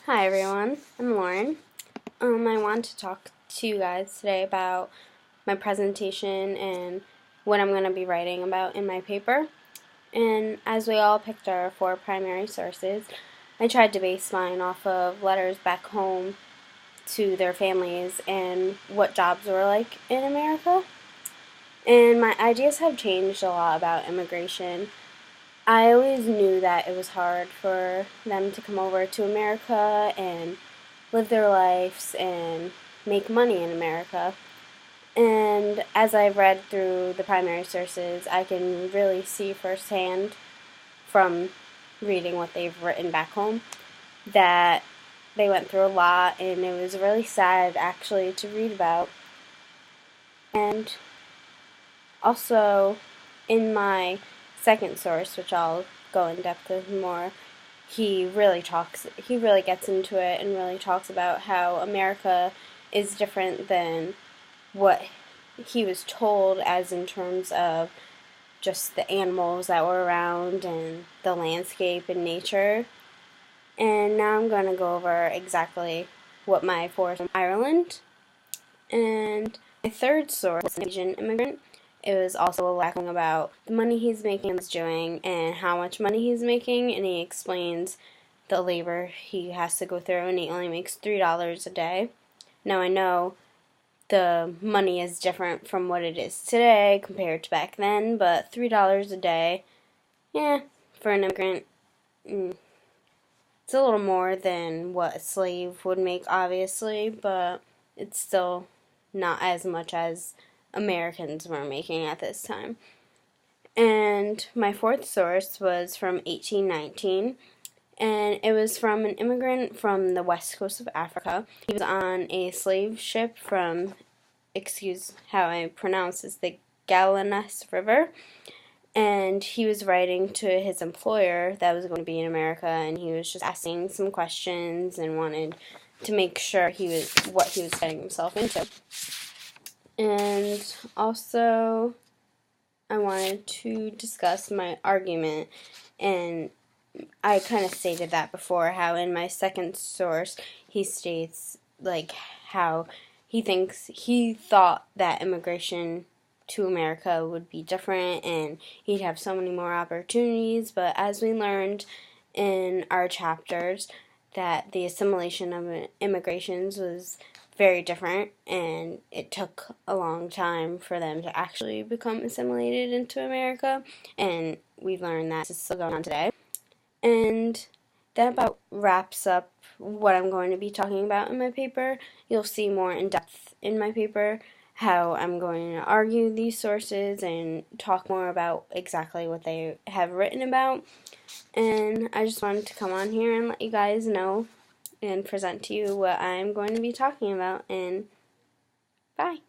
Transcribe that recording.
Hi everyone, I'm Lauren. I want to talk to you guys today about my presentation and what I'm going to be writing about in my paper. And as we all picked our 4 primary sources, I tried to base mine off of letters back home to their families and what jobs were like in America. And my ideas have changed a lot about immigration. I always knew that it was hard for them to come over to America and live their lives and make money in America. And as I've read through the primary sources, I can really see firsthand from reading what they've written back home that they went through a lot, and it was really sad actually to read about. And also, in my second source, which I'll go in depth with more, he really gets into it and really talks about how America is different than what he was told, as in terms of just the animals that were around and the landscape and nature. And now I'm going to go over exactly what my fourth from Ireland. And my third source was an Asian immigrant. It was also a lacking about the money he's making and doing and how much money he's making, and he explains the labor he has to go through, and he only makes $3 a day. Now I know the money is different from what it is today compared to back then, but $3 a day, yeah, for an immigrant, it's a little more than what a slave would make, obviously, but it's still not as much as Americans were making at this time. And my fourth source was from 1819, and it was from an immigrant from the west coast of Africa. He was on a slave ship from, excuse how I pronounce this, the Galenus River, and he was writing to his employer that was going to be in America, and he was just asking some questions and wanted to make sure what he was getting himself into. And also, I wanted to discuss my argument, and I kind of stated that before, how in my second source he states like how he thought that immigration to America would be different and he'd have so many more opportunities, but as we learned in our chapters, that the assimilation of immigrations was very different, and it took a long time for them to actually become assimilated into America, and we've learned that this is still going on today. And that about wraps up what I'm going to be talking about in my paper. You'll see more in depth in my paper how I'm going to argue these sources and talk more about exactly what they have written about. And I just wanted to come on here and let you guys know and present to you what I'm going to be talking about. And bye.